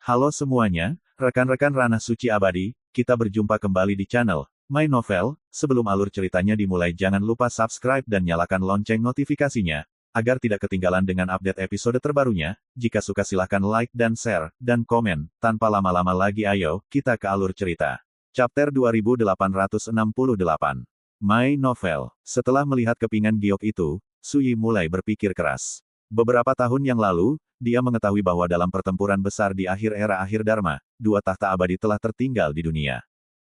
Halo semuanya, rekan-rekan Ranah Suci Abadi, kita berjumpa kembali di channel My Novel. Sebelum alur ceritanya dimulai jangan lupa subscribe dan nyalakan lonceng notifikasinya, agar tidak ketinggalan dengan update episode terbarunya. Jika suka silahkan like dan share, dan komen. Tanpa lama-lama lagi ayo, kita ke alur cerita. Chapter 2868 My Novel. Setelah melihat kepingan giok itu, Sui mulai berpikir keras. Beberapa tahun yang lalu, dia mengetahui bahwa dalam pertempuran besar di akhir era akhir Dharma, dua tahta abadi telah tertinggal di dunia.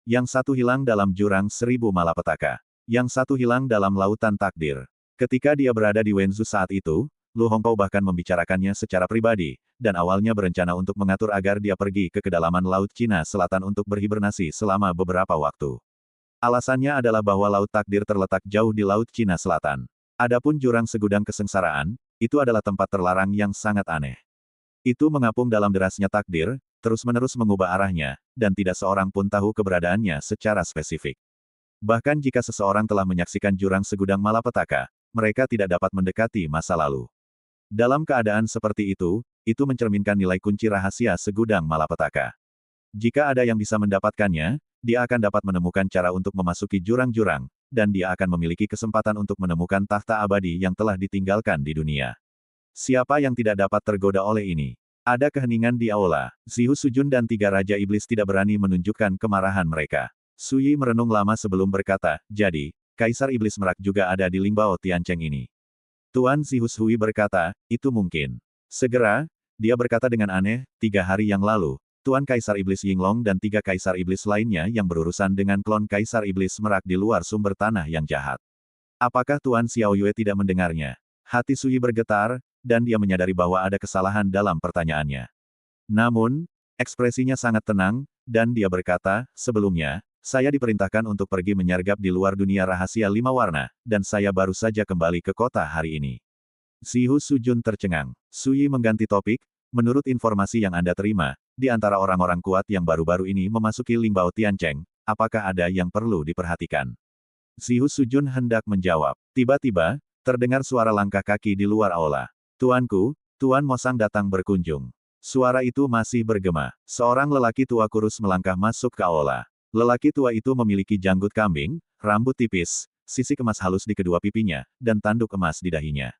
Yang satu hilang dalam jurang 1000 malapetaka. Yang satu hilang dalam lautan takdir. Ketika dia berada di Wenzhou saat itu, Lu Hongkou bahkan membicarakannya secara pribadi, dan awalnya berencana untuk mengatur agar dia pergi ke kedalaman Laut Cina Selatan untuk berhibernasi selama beberapa waktu. Alasannya adalah bahwa Laut Takdir terletak jauh di Laut Cina Selatan. Adapun jurang segudang kesengsaraan, itu adalah tempat terlarang yang sangat aneh. Itu mengapung dalam derasnya takdir, terus-menerus mengubah arahnya, dan tidak seorang pun tahu keberadaannya secara spesifik. Bahkan jika seseorang telah menyaksikan jurang segudang malapetaka, mereka tidak dapat mendekati masa lalu. Dalam keadaan seperti itu mencerminkan nilai kunci rahasia segudang malapetaka. Jika ada yang bisa mendapatkannya, dia akan dapat menemukan cara untuk memasuki jurang-jurang, dan dia akan memiliki kesempatan untuk menemukan tahta abadi yang telah ditinggalkan di dunia. Siapa yang tidak dapat tergoda oleh ini? Ada keheningan di aula. Zihu Sujun dan tiga Raja Iblis tidak berani menunjukkan kemarahan mereka. Sui merenung lama sebelum berkata, jadi, Kaisar Iblis Merak juga ada di Lingbao Tiancheng ini. Tuan Zihu Hui berkata, itu mungkin. Segera, dia berkata dengan aneh, 3 hari yang lalu, Tuan Kaisar Iblis Yinglong dan 3 Kaisar Iblis lainnya yang berurusan dengan klon Kaisar Iblis Merak di luar sumber tanah yang jahat. Apakah Tuan Xiao Yue tidak mendengarnya? Hati Sui bergetar, dan dia menyadari bahwa ada kesalahan dalam pertanyaannya. Namun, ekspresinya sangat tenang, dan dia berkata, sebelumnya, saya diperintahkan untuk pergi menyergap di luar dunia rahasia 5 warna, dan saya baru saja kembali ke kota hari ini. Zihu Sujun tercengang. Sui mengganti topik, menurut informasi yang Anda terima, di antara orang-orang kuat yang baru-baru ini memasuki Lingbao Tiancheng, apakah ada yang perlu diperhatikan? Zihu Sujun hendak menjawab. Tiba-tiba, terdengar suara langkah kaki di luar aula. Tuanku, Tuan Mosang datang berkunjung. Suara itu masih bergema. Seorang lelaki tua kurus melangkah masuk ke aula. Lelaki tua itu memiliki janggut kambing, rambut tipis, sisik emas halus di kedua pipinya, dan tanduk emas di dahinya.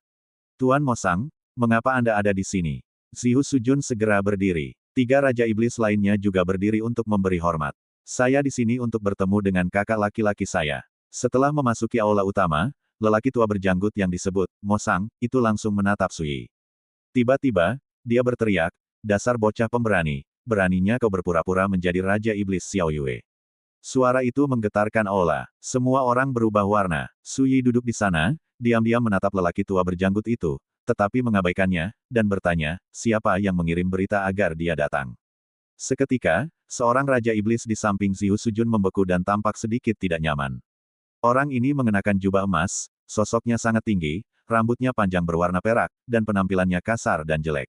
Tuan Mosang, mengapa Anda ada di sini? Zihu Sujun segera berdiri. 3 Raja Iblis lainnya juga berdiri untuk memberi hormat. Saya di sini untuk bertemu dengan kakak laki-laki saya. Setelah memasuki aula utama, lelaki tua berjanggut yang disebut Mosang itu langsung menatap Sui. Tiba-tiba, dia berteriak, dasar bocah pemberani, beraninya kau berpura-pura menjadi Raja Iblis Xiao Yue. Suara itu menggetarkan aula. Semua orang berubah warna. Sui duduk di sana, diam-diam menatap lelaki tua berjanggut itu, tetapi mengabaikannya, dan bertanya, siapa yang mengirim berita agar dia datang. Seketika, seorang Raja Iblis di samping Zihu Sujun membeku dan tampak sedikit tidak nyaman. Orang ini mengenakan jubah emas, sosoknya sangat tinggi, rambutnya panjang berwarna perak, dan penampilannya kasar dan jelek.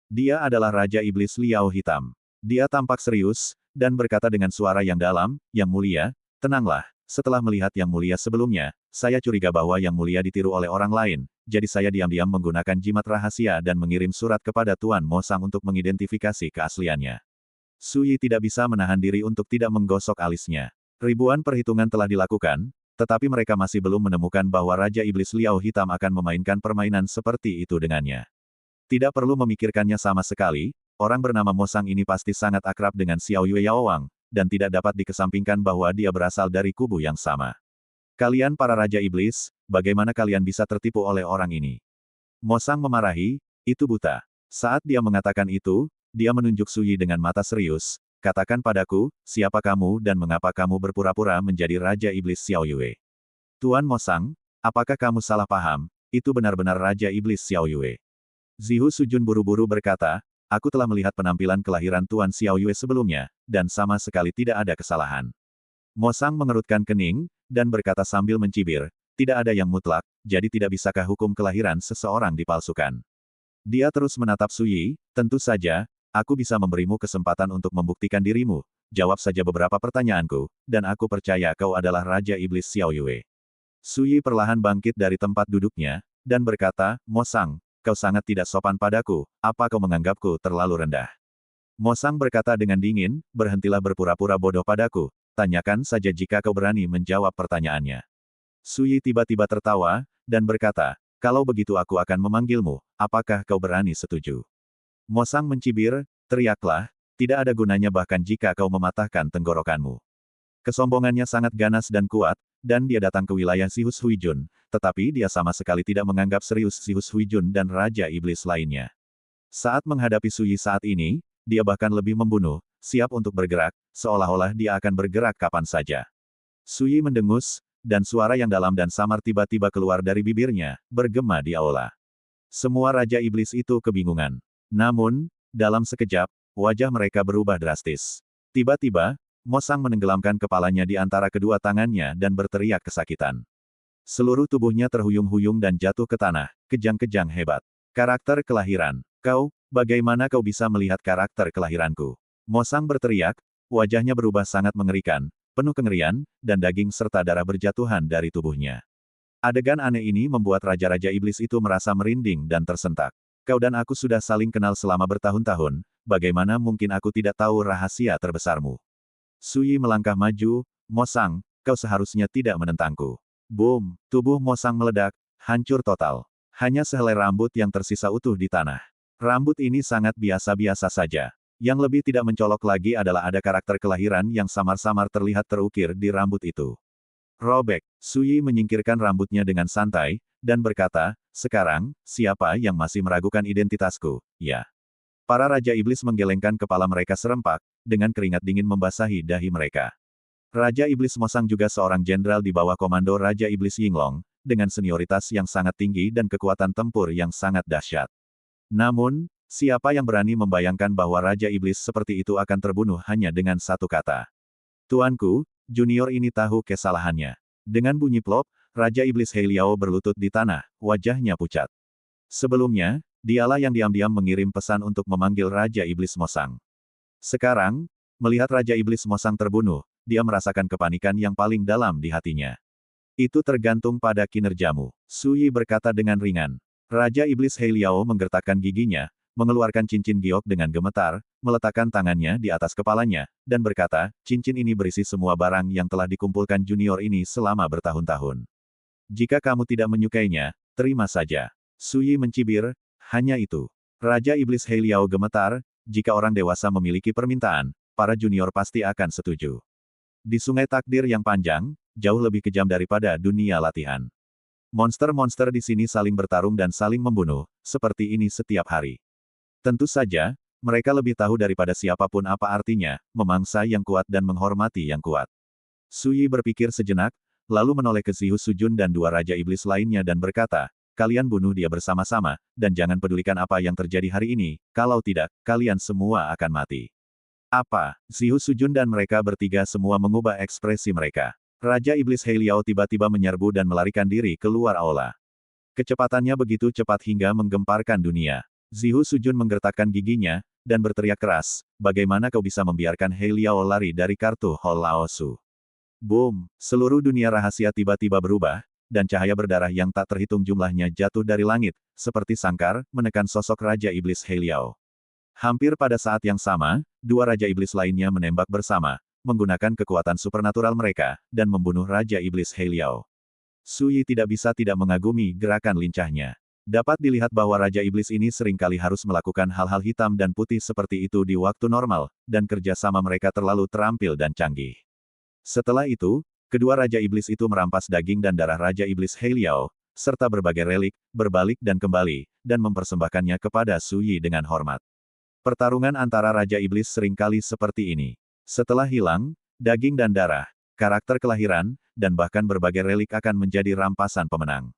Dia adalah Raja Iblis Liao Hitam. Dia tampak serius, dan berkata dengan suara yang dalam, Yang Mulia, tenanglah, setelah melihat Yang Mulia sebelumnya, saya curiga bahwa Yang Mulia ditiru oleh orang lain, jadi saya diam-diam menggunakan jimat rahasia dan mengirim surat kepada Tuan Mosang untuk mengidentifikasi keasliannya. Sui tidak bisa menahan diri untuk tidak menggosok alisnya. Ribuan perhitungan telah dilakukan, tetapi mereka masih belum menemukan bahwa Raja Iblis Liao Hitam akan memainkan permainan seperti itu dengannya. Tidak perlu memikirkannya sama sekali, orang bernama Mosang ini pasti sangat akrab dengan Xiao Yue Yaowang, dan tidak dapat dikesampingkan bahwa dia berasal dari kubu yang sama. Kalian para Raja Iblis, bagaimana kalian bisa tertipu oleh orang ini? Mosang memarahi, itu buta. Saat dia mengatakan itu, dia menunjuk Sui dengan mata serius, katakan padaku, siapa kamu dan mengapa kamu berpura-pura menjadi Raja Iblis Xiao Yue? Tuan Mosang, apakah kamu salah paham, itu benar-benar Raja Iblis Xiao Yue. Zihu Sujun buru-buru berkata, aku telah melihat penampilan kelahiran Tuan Xiao Yue sebelumnya, dan sama sekali tidak ada kesalahan. Mosang mengerutkan kening, dan berkata sambil mencibir, tidak ada yang mutlak, jadi tidak bisakah hukum kelahiran seseorang dipalsukan. Dia terus menatap Sui, tentu saja, aku bisa memberimu kesempatan untuk membuktikan dirimu, jawab saja beberapa pertanyaanku, dan aku percaya kau adalah Raja Iblis Xiao Yue. Sui perlahan bangkit dari tempat duduknya, dan berkata, Mosang, kau sangat tidak sopan padaku, apa kau menganggapku terlalu rendah? Mosang berkata dengan dingin, berhentilah berpura-pura bodoh padaku, tanyakan saja jika kau berani menjawab pertanyaannya. Suyi tiba-tiba tertawa, dan berkata, kalau begitu aku akan memanggilmu, apakah kau berani setuju? Mosang mencibir, teriaklah, tidak ada gunanya bahkan jika kau mematahkan tenggorokanmu. Kesombongannya sangat ganas dan kuat, dan dia datang ke wilayah Zihus Huijun, tetapi dia sama sekali tidak menganggap serius Zihus Huijun dan Raja Iblis lainnya. Saat menghadapi Suyi saat ini, dia bahkan lebih membunuh, siap untuk bergerak, seolah-olah dia akan bergerak kapan saja. Suyi mendengus, dan suara yang dalam dan samar tiba-tiba keluar dari bibirnya, bergema di aula. Semua Raja Iblis itu kebingungan. Namun, dalam sekejap, wajah mereka berubah drastis. Tiba-tiba, Mosang menenggelamkan kepalanya di antara kedua tangannya dan berteriak kesakitan. Seluruh tubuhnya terhuyung-huyung dan jatuh ke tanah, kejang-kejang hebat. Karakter kelahiran. Kau, bagaimana kau bisa melihat karakter kelahiranku? Mosang berteriak, wajahnya berubah sangat mengerikan, penuh kengerian, dan daging serta darah berjatuhan dari tubuhnya. Adegan aneh ini membuat Raja-Raja Iblis itu merasa merinding dan tersentak. Kau dan aku sudah saling kenal selama bertahun-tahun, bagaimana mungkin aku tidak tahu rahasia terbesarmu? Suyi melangkah maju, Mosang, kau seharusnya tidak menentangku. Boom, tubuh Mosang meledak, hancur total. Hanya sehelai rambut yang tersisa utuh di tanah. Rambut ini sangat biasa-biasa saja. Yang lebih tidak mencolok lagi adalah ada karakter kelahiran yang samar-samar terlihat terukir di rambut itu. Robek, Suyi menyingkirkan rambutnya dengan santai, dan berkata, sekarang, siapa yang masih meragukan identitasku? Ya. Para Raja Iblis menggelengkan kepala mereka serempak, dengan keringat dingin membasahi dahi mereka. Raja Iblis Mosang juga seorang jenderal di bawah komando Raja Iblis Yinglong, dengan senioritas yang sangat tinggi dan kekuatan tempur yang sangat dahsyat. Namun, siapa yang berani membayangkan bahwa Raja Iblis seperti itu akan terbunuh hanya dengan satu kata? Tuanku, junior ini tahu kesalahannya. Dengan bunyi plop, Raja Iblis Hei Liao berlutut di tanah, wajahnya pucat. Sebelumnya, dialah yang diam-diam mengirim pesan untuk memanggil Raja Iblis Mosang. Sekarang, melihat Raja Iblis Mosang terbunuh, dia merasakan kepanikan yang paling dalam di hatinya. Itu tergantung pada kinerjamu, Suyi berkata dengan ringan. Raja Iblis Hei Liao menggertakkan giginya, mengeluarkan cincin giok dengan gemetar, meletakkan tangannya di atas kepalanya, dan berkata, cincin ini berisi semua barang yang telah dikumpulkan junior ini selama bertahun-tahun. Jika kamu tidak menyukainya, terima saja. Suyi mencibir, hanya itu. Raja Iblis Hei Liao gemetar, jika orang dewasa memiliki permintaan, para junior pasti akan setuju. Di sungai takdir yang panjang, jauh lebih kejam daripada dunia latihan. Monster-monster di sini saling bertarung dan saling membunuh, seperti ini setiap hari. Tentu saja, mereka lebih tahu daripada siapapun apa artinya, memangsa yang kuat dan menghormati yang kuat. Suyi berpikir sejenak, lalu menoleh ke Zihus Sujun dan dua Raja Iblis lainnya dan berkata, kalian bunuh dia bersama-sama, dan jangan pedulikan apa yang terjadi hari ini, kalau tidak, kalian semua akan mati. Apa? Zihus Sujun dan mereka bertiga semua mengubah ekspresi mereka. Raja Iblis Hei Liao tiba-tiba menyerbu dan melarikan diri keluar aula. Kecepatannya begitu cepat hingga menggemparkan dunia. Zihus Sujun menggertakkan giginya, dan berteriak keras, bagaimana kau bisa membiarkan Hei Liao lari dari kartu Hall Laosu? Boom! Seluruh dunia rahasia tiba-tiba berubah, dan cahaya berdarah yang tak terhitung jumlahnya jatuh dari langit, seperti sangkar, menekan sosok Raja Iblis Hei Liao. Hampir pada saat yang sama, dua Raja Iblis lainnya menembak bersama, menggunakan kekuatan supernatural mereka, dan membunuh Raja Iblis Hei Liao. Suyi tidak bisa tidak mengagumi gerakan lincahnya. Dapat dilihat bahwa Raja Iblis ini seringkali harus melakukan hal-hal hitam dan putih seperti itu di waktu normal, dan kerjasama mereka terlalu terampil dan canggih. Setelah itu, kedua Raja Iblis itu merampas daging dan darah Raja Iblis Hei Liao, serta berbagai relik, berbalik dan kembali, dan mempersembahkannya kepada Suyi dengan hormat. Pertarungan antara Raja Iblis seringkali seperti ini. Setelah hilang, daging dan darah, karakter kelahiran, dan bahkan berbagai relik akan menjadi rampasan pemenang.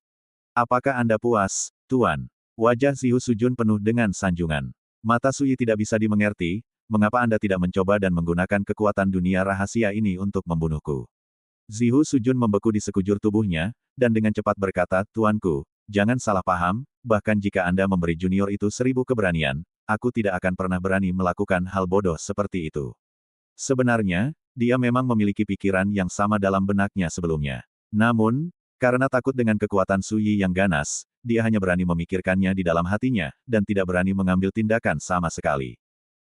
Apakah Anda puas, Tuan? Wajah Zihus Sujun penuh dengan sanjungan. Mata Suyi tidak bisa dimengerti, mengapa Anda tidak mencoba dan menggunakan kekuatan dunia rahasia ini untuk membunuhku? Zihus Sujun membeku di sekujur tubuhnya, dan dengan cepat berkata, Tuanku, jangan salah paham, bahkan jika Anda memberi junior itu 1000 keberanian, aku tidak akan pernah berani melakukan hal bodoh seperti itu. Sebenarnya, dia memang memiliki pikiran yang sama dalam benaknya sebelumnya. Namun, karena takut dengan kekuatan Suyi yang ganas, dia hanya berani memikirkannya di dalam hatinya, dan tidak berani mengambil tindakan sama sekali.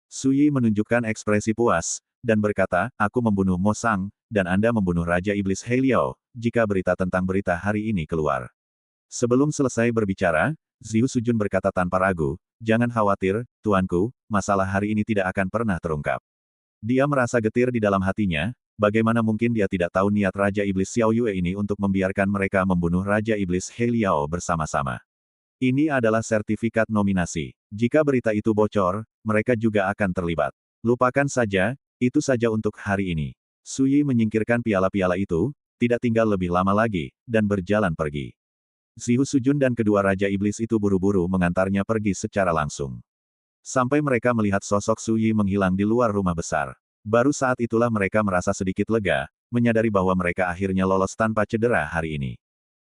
Su Yi menunjukkan ekspresi puas, dan berkata, aku membunuh Mo Sang, dan Anda membunuh Raja Iblis He Liao, jika berita tentang berita hari ini keluar. Sebelum selesai berbicara, Zihu Sujun berkata tanpa ragu, jangan khawatir, tuanku, masalah hari ini tidak akan pernah terungkap. Dia merasa getir di dalam hatinya, bagaimana mungkin dia tidak tahu niat Raja Iblis Xiao Yue ini untuk membiarkan mereka membunuh Raja Iblis He Liao bersama-sama. Ini adalah sertifikat nominasi. Jika berita itu bocor, mereka juga akan terlibat. Lupakan saja, itu saja untuk hari ini. Su Yi menyingkirkan piala-piala itu, tidak tinggal lebih lama lagi, dan berjalan pergi. Zihu Sujun dan kedua Raja Iblis itu buru-buru mengantarnya pergi secara langsung. Sampai mereka melihat sosok Su Yi menghilang di luar rumah besar. Baru saat itulah mereka merasa sedikit lega, menyadari bahwa mereka akhirnya lolos tanpa cedera hari ini.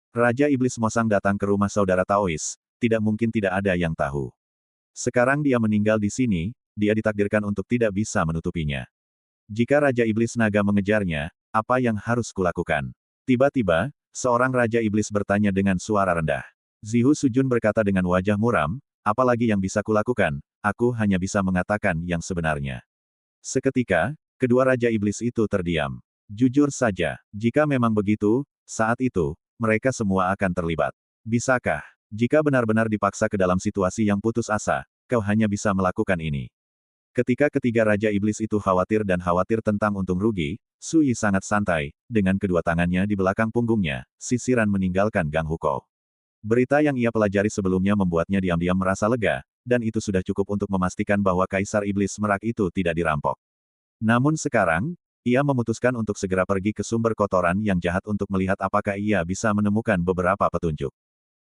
Raja Iblis Mo Sang datang ke rumah saudara Taois, tidak mungkin tidak ada yang tahu. Sekarang dia meninggal di sini, dia ditakdirkan untuk tidak bisa menutupinya. Jika Raja Iblis Naga mengejarnya, apa yang harus kulakukan? Tiba-tiba, seorang Raja Iblis bertanya dengan suara rendah. Zihu Sujun berkata dengan wajah muram, apalagi yang bisa kulakukan, aku hanya bisa mengatakan yang sebenarnya. Seketika, kedua Raja Iblis itu terdiam. Jujur saja, jika memang begitu, saat itu, mereka semua akan terlibat. Bisakah? Jika benar-benar dipaksa ke dalam situasi yang putus asa, kau hanya bisa melakukan ini. Ketika ketiga Raja Iblis itu khawatir dan khawatir tentang untung rugi, Su Yi sangat santai, dengan kedua tangannya di belakang punggungnya, sisiran meninggalkan Gang Hukou. Berita yang ia pelajari sebelumnya membuatnya diam-diam merasa lega, dan itu sudah cukup untuk memastikan bahwa Kaisar Iblis Merak itu tidak dirampok. Namun sekarang, ia memutuskan untuk segera pergi ke sumber kotoran yang jahat untuk melihat apakah ia bisa menemukan beberapa petunjuk.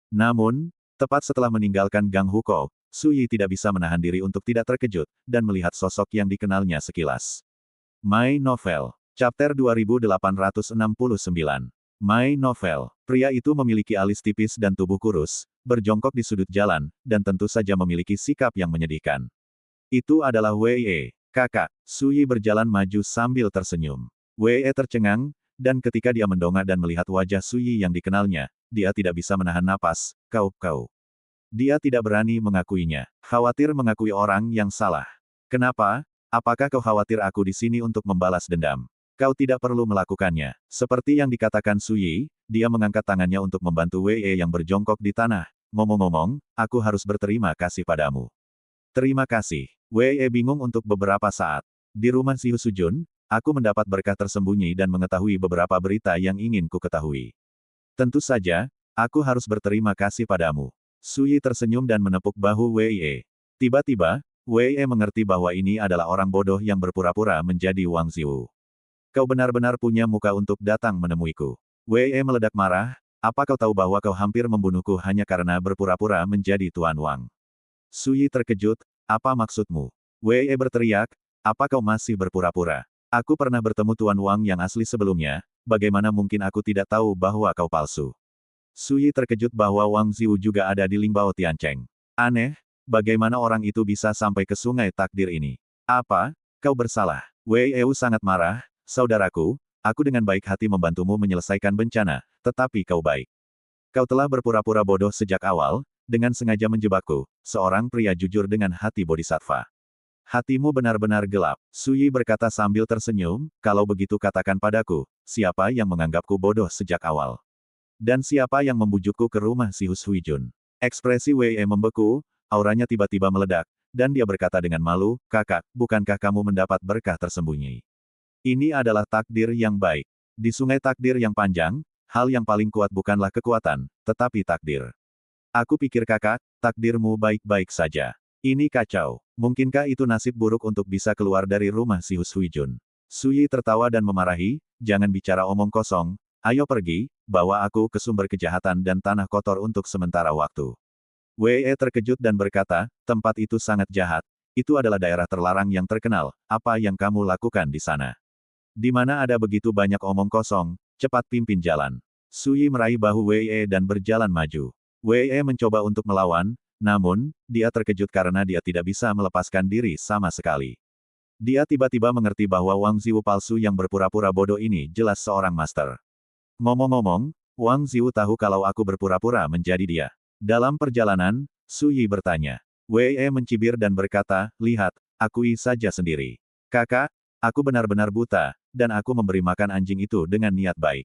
Namun, tepat setelah meninggalkan Gang Hukou, Su Yi tidak bisa menahan diri untuk tidak terkejut, dan melihat sosok yang dikenalnya sekilas. My Novel. Chapter 2869. My Novel. Pria itu memiliki alis tipis dan tubuh kurus, berjongkok di sudut jalan, dan tentu saja memiliki sikap yang menyedihkan. Itu adalah Wei Ye. Kakak. Su Yi berjalan maju sambil tersenyum. Wei Ye tercengang, dan ketika dia mendongak dan melihat wajah Su Yi yang dikenalnya, dia tidak bisa menahan napas, kau. Dia tidak berani mengakuinya. Khawatir mengakui orang yang salah. Kenapa? Apakah kau khawatir aku di sini untuk membalas dendam? Kau tidak perlu melakukannya. Seperti yang dikatakan Su Yi, dia mengangkat tangannya untuk membantu Wei Ye yang berjongkok di tanah. Ngomong-ngomong, aku harus berterima kasih padamu. Terima kasih. Wei Ye bingung untuk beberapa saat. Di rumah Zihu Sujun, aku mendapat berkah tersembunyi dan mengetahui beberapa berita yang ingin ku ketahui. Tentu saja, aku harus berterima kasih padamu. Su Yi tersenyum dan menepuk bahu Wei Ye. Tiba-tiba, Wei Ye mengerti bahwa ini adalah orang bodoh yang berpura-pura menjadi Wang Ziwu. Kau benar-benar punya muka untuk datang menemuiku. Wei Ye meledak marah, apa kau tahu bahwa kau hampir membunuhku hanya karena berpura-pura menjadi Tuan Wang? Su Yi terkejut, apa maksudmu? Wei Ye berteriak, apa kau masih berpura-pura? Aku pernah bertemu Tuan Wang yang asli sebelumnya, bagaimana mungkin aku tidak tahu bahwa kau palsu? Su Yi terkejut bahwa Wang Ziwu juga ada di Lingbao Tiancheng. Aneh, bagaimana orang itu bisa sampai ke sungai takdir ini? Apa? Kau bersalah. Wei Ye sangat marah, saudaraku, aku dengan baik hati membantumu menyelesaikan bencana, tetapi kau baik. Kau telah berpura-pura bodoh sejak awal, dengan sengaja menjebakku, seorang pria jujur dengan hati bodhisattva. Hatimu benar-benar gelap. Su Yi berkata sambil tersenyum, kalau begitu katakan padaku, siapa yang menganggapku bodoh sejak awal? Dan siapa yang membujukku ke rumah si Hus Huijun? Ekspresi Wei Ye membeku, auranya tiba-tiba meledak, dan dia berkata dengan malu, kakak, bukankah kamu mendapat berkah tersembunyi? Ini adalah takdir yang baik. Di sungai takdir yang panjang, hal yang paling kuat bukanlah kekuatan, tetapi takdir. Aku pikir kakak, takdirmu baik-baik saja. Ini kacau. Mungkinkah itu nasib buruk untuk bisa keluar dari rumah si Hus Huijun? Su Yi tertawa dan memarahi, jangan bicara omong kosong, ayo pergi, bawa aku ke sumber kejahatan dan tanah kotor untuk sementara waktu. Wei Ye terkejut dan berkata, tempat itu sangat jahat, itu adalah daerah terlarang yang terkenal, apa yang kamu lakukan di sana? Di mana ada begitu banyak omong kosong, cepat pimpin jalan. Su Yi meraih bahu Wei Ye dan berjalan maju. Wei Ye mencoba untuk melawan, namun, dia terkejut karena dia tidak bisa melepaskan diri sama sekali. Dia tiba-tiba mengerti bahwa Wang Ziwu palsu yang berpura-pura bodoh ini jelas seorang master. Ngomong-ngomong, Wang Ziwu tahu kalau aku berpura-pura menjadi dia. Dalam perjalanan, Su Yi bertanya. Wei Ye mencibir dan berkata, lihat, akui saja sendiri. Kakak, aku benar-benar buta, dan aku memberi makan anjing itu dengan niat baik.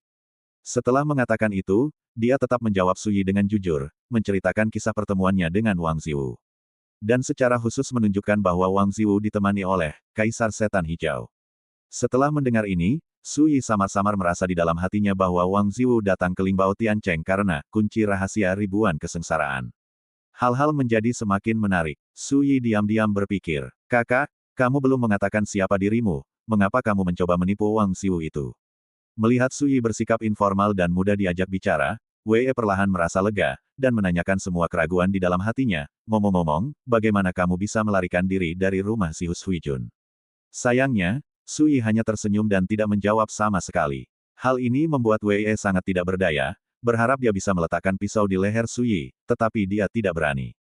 Setelah mengatakan itu, dia tetap menjawab Suyi dengan jujur, menceritakan kisah pertemuannya dengan Wang Ziwu. Dan secara khusus menunjukkan bahwa Wang Ziwu ditemani oleh Kaisar Setan Hijau. Setelah mendengar ini, Suyi samar-samar merasa di dalam hatinya bahwa Wang Ziwu datang ke Lingbao Tiancheng karena kunci rahasia ribuan kesengsaraan. Hal-hal menjadi semakin menarik. Suyi diam-diam berpikir, kakak, kamu belum mengatakan siapa dirimu, mengapa kamu mencoba menipu Wang Ziwu itu? Melihat Suyi bersikap informal dan mudah diajak bicara, Wei perlahan merasa lega, dan menanyakan semua keraguan di dalam hatinya. Ngomong-ngomong, bagaimana kamu bisa melarikan diri dari rumah si Hus Huijun? Sayangnya, Suyi hanya tersenyum dan tidak menjawab sama sekali. Hal ini membuat Wei sangat tidak berdaya, berharap dia bisa meletakkan pisau di leher Suyi, tetapi dia tidak berani.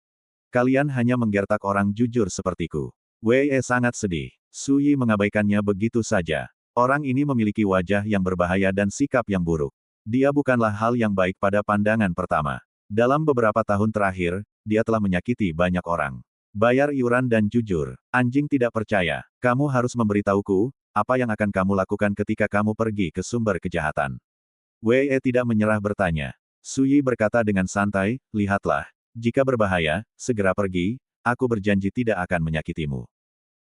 Kalian hanya menggertak orang jujur sepertiku. Wei sangat sedih. Suyi mengabaikannya begitu saja. Orang ini memiliki wajah yang berbahaya dan sikap yang buruk. Dia bukanlah hal yang baik pada pandangan pertama. Dalam beberapa tahun terakhir, dia telah menyakiti banyak orang. Bayar iuran dan jujur. Anjing tidak percaya. Kamu harus memberitahuku, apa yang akan kamu lakukan ketika kamu pergi ke sumber kejahatan. Wei tidak menyerah bertanya. Suyi berkata dengan santai, lihatlah. Jika berbahaya, segera pergi, aku berjanji tidak akan menyakitimu.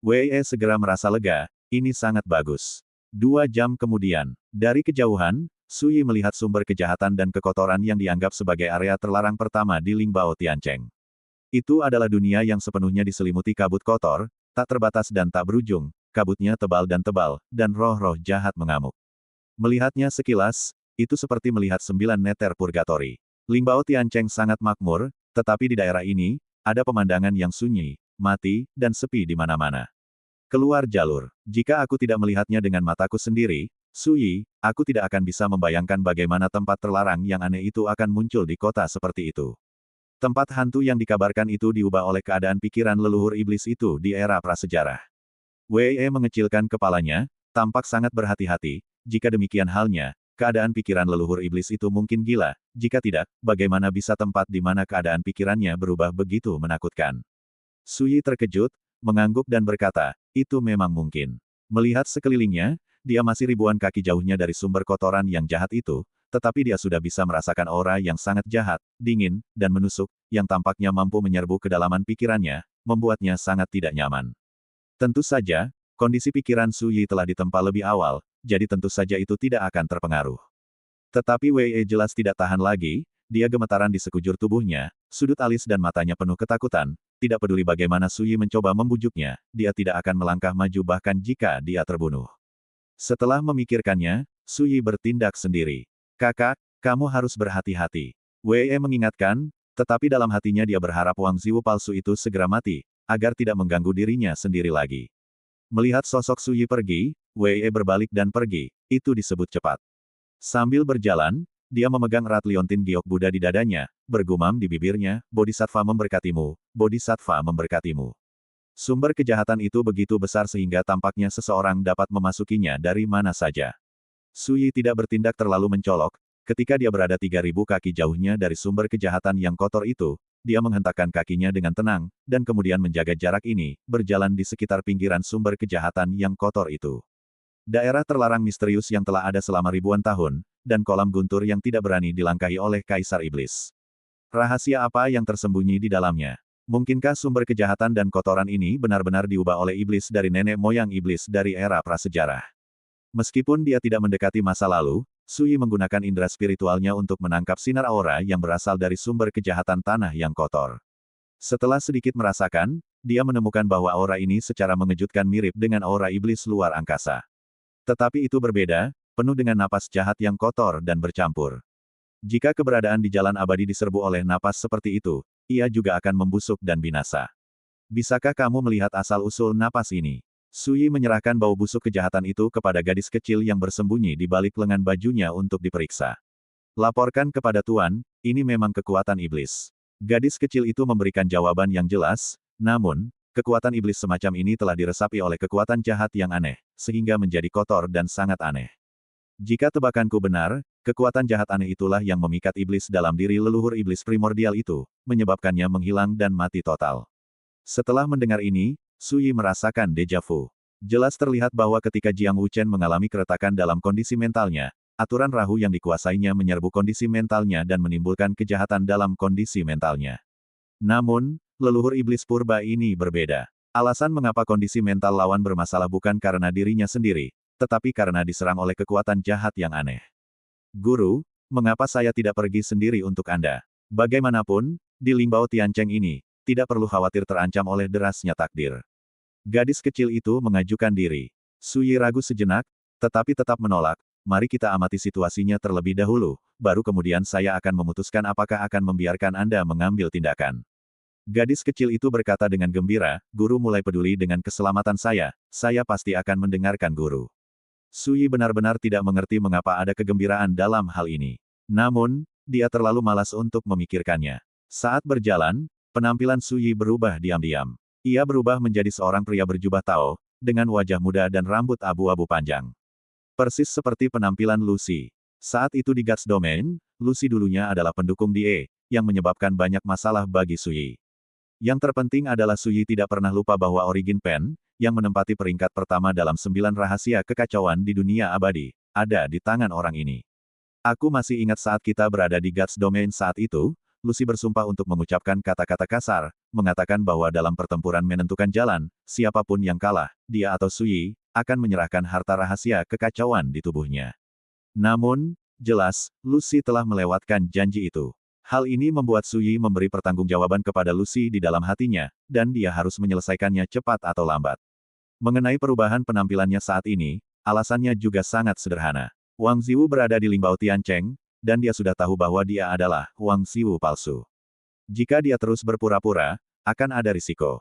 Wei segera merasa lega, ini sangat bagus. 2 jam kemudian, dari kejauhan, Suyi melihat sumber kejahatan dan kekotoran yang dianggap sebagai area terlarang pertama di Lingbao Tiancheng. Itu adalah dunia yang sepenuhnya diselimuti kabut kotor, tak terbatas dan tak berujung, kabutnya tebal, dan roh-roh jahat mengamuk. Melihatnya sekilas, itu seperti melihat 9 neter purgatori. Lingbao Tiancheng sangat makmur, tetapi di daerah ini, ada pemandangan yang sunyi, mati, dan sepi di mana-mana. Keluar jalur. Jika aku tidak melihatnya dengan mataku sendiri, Suyi, aku tidak akan bisa membayangkan bagaimana tempat terlarang yang aneh itu akan muncul di kota seperti itu. Tempat hantu yang dikabarkan itu diubah oleh keadaan pikiran leluhur iblis itu di era prasejarah. Wei mengecilkan kepalanya, tampak sangat berhati-hati. Jika demikian halnya, keadaan pikiran leluhur iblis itu mungkin gila. Jika tidak, bagaimana bisa tempat di mana keadaan pikirannya berubah begitu menakutkan? Suyi terkejut, mengangguk dan berkata, itu memang mungkin. Melihat sekelilingnya, dia masih ribuan kaki jauhnya dari sumber kotoran yang jahat itu, tetapi dia sudah bisa merasakan aura yang sangat jahat, dingin, dan menusuk, yang tampaknya mampu menyerbu kedalaman pikirannya, membuatnya sangat tidak nyaman. Tentu saja, kondisi pikiran Suyi telah ditempa lebih awal, jadi tentu saja itu tidak akan terpengaruh. Tetapi Wei jelas tidak tahan lagi, dia gemetaran di sekujur tubuhnya, sudut alis dan matanya penuh ketakutan, tidak peduli bagaimana Suyi mencoba membujuknya, dia tidak akan melangkah maju bahkan jika dia terbunuh. Setelah memikirkannya, Suyi bertindak sendiri. Kakak, kamu harus berhati-hati. Wei mengingatkan, tetapi dalam hatinya dia berharap Wang Ziwu palsu itu segera mati, agar tidak mengganggu dirinya sendiri lagi. Melihat sosok Suyi pergi, Wei berbalik dan pergi, itu disebut cepat. Sambil berjalan, dia memegang erat liontin giok Buddha di dadanya, bergumam di bibirnya, Bodhisattva memberkatimu, Bodhisattva memberkatimu. Sumber kejahatan itu begitu besar sehingga tampaknya seseorang dapat memasukinya dari mana saja. Suyi tidak bertindak terlalu mencolok, ketika dia berada 3.000 kaki jauhnya dari sumber kejahatan yang kotor itu, dia menghentakkan kakinya dengan tenang, dan kemudian menjaga jarak ini, berjalan di sekitar pinggiran sumber kejahatan yang kotor itu. Daerah terlarang misterius yang telah ada selama ribuan tahun, dan kolam guntur yang tidak berani dilangkahi oleh Kaisar Iblis. Rahasia apa yang tersembunyi di dalamnya? Mungkinkah sumber kejahatan dan kotoran ini benar-benar diubah oleh iblis dari nenek moyang iblis dari era prasejarah? Meskipun dia tidak mendekati masa lalu, Suyi menggunakan indera spiritualnya untuk menangkap sinar aura yang berasal dari sumber kejahatan tanah yang kotor. Setelah sedikit merasakan, dia menemukan bahwa aura ini secara mengejutkan mirip dengan aura iblis luar angkasa. Tetapi itu berbeda, penuh dengan napas jahat yang kotor dan bercampur. Jika keberadaan di jalan abadi diserbu oleh napas seperti itu, ia juga akan membusuk dan binasa. Bisakah kamu melihat asal-usul napas ini? Suyi menyerahkan bau busuk kejahatan itu kepada gadis kecil yang bersembunyi di balik lengan bajunya untuk diperiksa. Laporkan kepada Tuan, ini memang kekuatan iblis. Gadis kecil itu memberikan jawaban yang jelas, namun, kekuatan iblis semacam ini telah diresapi oleh kekuatan jahat yang aneh, sehingga menjadi kotor dan sangat aneh. Jika tebakanku benar, kekuatan jahat aneh itulah yang memikat iblis dalam diri leluhur iblis primordial itu, menyebabkannya menghilang dan mati total. Setelah mendengar ini, Sui merasakan deja vu. Jelas terlihat bahwa ketika Jiang Wuchen mengalami keretakan dalam kondisi mentalnya, aturan rahu yang dikuasainya menyerbu kondisi mentalnya dan menimbulkan kejahatan dalam kondisi mentalnya. Namun, leluhur iblis purba ini berbeda. Alasan mengapa kondisi mental lawan bermasalah bukan karena dirinya sendiri, tetapi karena diserang oleh kekuatan jahat yang aneh. Guru, mengapa saya tidak pergi sendiri untuk Anda? Bagaimanapun, di Lingbao Tiancheng ini, tidak perlu khawatir terancam oleh derasnya takdir. Gadis kecil itu mengajukan diri. Sui ragu sejenak, tetapi tetap menolak. Mari kita amati situasinya terlebih dahulu, baru kemudian saya akan memutuskan apakah akan membiarkan Anda mengambil tindakan. Gadis kecil itu berkata dengan gembira, guru mulai peduli dengan keselamatan saya pasti akan mendengarkan guru. Sui benar-benar tidak mengerti mengapa ada kegembiraan dalam hal ini. Namun, dia terlalu malas untuk memikirkannya. Saat berjalan, penampilan Sui berubah diam-diam. Ia berubah menjadi seorang pria berjubah Tao, dengan wajah muda dan rambut abu-abu panjang. Persis seperti penampilan Lucy. Saat itu di Guts Domain, Lucy dulunya adalah pendukung Die, yang menyebabkan banyak masalah bagi Sui. Yang terpenting adalah Sui tidak pernah lupa bahwa Origin Pen, yang menempati peringkat pertama dalam 9 rahasia kekacauan di dunia abadi, ada di tangan orang ini. Aku masih ingat saat kita berada di Guts Domain saat itu, Lucy bersumpah untuk mengucapkan kata-kata kasar, mengatakan bahwa dalam pertempuran menentukan jalan, siapapun yang kalah, dia atau Sui, akan menyerahkan harta rahasia kekacauan di tubuhnya. Namun, jelas, Lucy telah melewatkan janji itu. Hal ini membuat Sui memberi pertanggungjawaban kepada Lucy di dalam hatinya, dan dia harus menyelesaikannya cepat atau lambat. Mengenai perubahan penampilannya saat ini, alasannya juga sangat sederhana. Wang Ziwu berada di Lingbao Tiancheng, dan dia sudah tahu bahwa dia adalah Wang Ziwu palsu. Jika dia terus berpura-pura, akan ada risiko.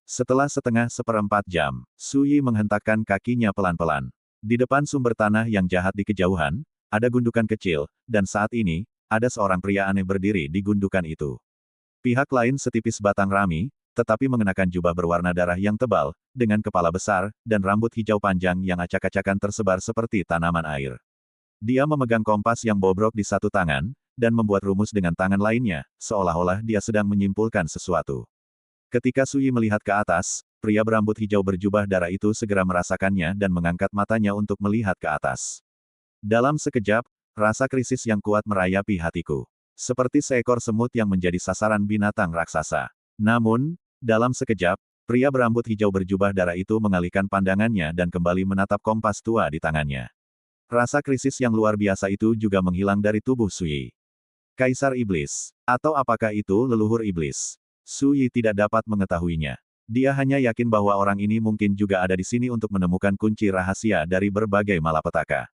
Setelah seperempat jam, Sui menghentakkan kakinya pelan-pelan. Di depan sumber tanah yang jahat di kejauhan, ada gundukan kecil, dan saat ini, ada seorang pria aneh berdiri di gundukan itu. Pihak lain setipis batang rami, tetapi mengenakan jubah berwarna darah yang tebal, dengan kepala besar, dan rambut hijau panjang yang acak-acakan tersebar seperti tanaman air. Dia memegang kompas yang bobrok di satu tangan, dan membuat rumus dengan tangan lainnya, seolah-olah dia sedang menyimpulkan sesuatu. Ketika Sui melihat ke atas, pria berambut hijau berjubah darah itu segera merasakannya dan mengangkat matanya untuk melihat ke atas. Dalam sekejap, rasa krisis yang kuat merayapi hatiku. Seperti seekor semut yang menjadi sasaran binatang raksasa. Namun, dalam sekejap, pria berambut hijau berjubah darah itu mengalihkan pandangannya dan kembali menatap kompas tua di tangannya. Rasa krisis yang luar biasa itu juga menghilang dari tubuh Sui. Kaisar Iblis. Atau apakah itu leluhur iblis? Sui tidak dapat mengetahuinya. Dia hanya yakin bahwa orang ini mungkin juga ada di sini untuk menemukan kunci rahasia dari berbagai malapetaka.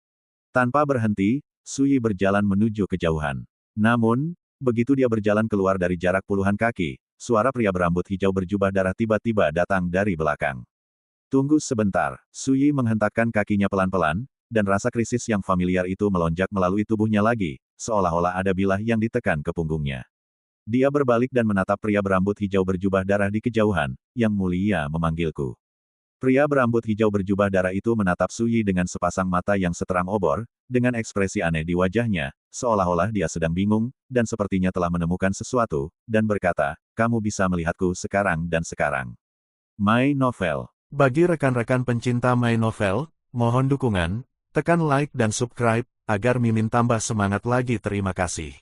Tanpa berhenti, Sui berjalan menuju kejauhan. Namun, begitu dia berjalan keluar dari jarak puluhan kaki, suara pria berambut hijau berjubah darah tiba-tiba datang dari belakang. Tunggu sebentar, Sui menghentakkan kakinya pelan-pelan, dan rasa krisis yang familiar itu melonjak melalui tubuhnya lagi, seolah-olah ada bilah yang ditekan ke punggungnya. Dia berbalik dan menatap pria berambut hijau berjubah darah di kejauhan, yang mulia memanggilku. Pria berambut hijau berjubah darah itu menatap Sui dengan sepasang mata yang seterang obor, dengan ekspresi aneh di wajahnya, seolah-olah dia sedang bingung, dan sepertinya telah menemukan sesuatu, dan berkata, kamu bisa melihatku sekarang dan sekarang. My Novel. Bagi rekan-rekan pencinta My Novel, mohon dukungan, tekan like dan subscribe, agar Mimin tambah semangat lagi. Terima kasih.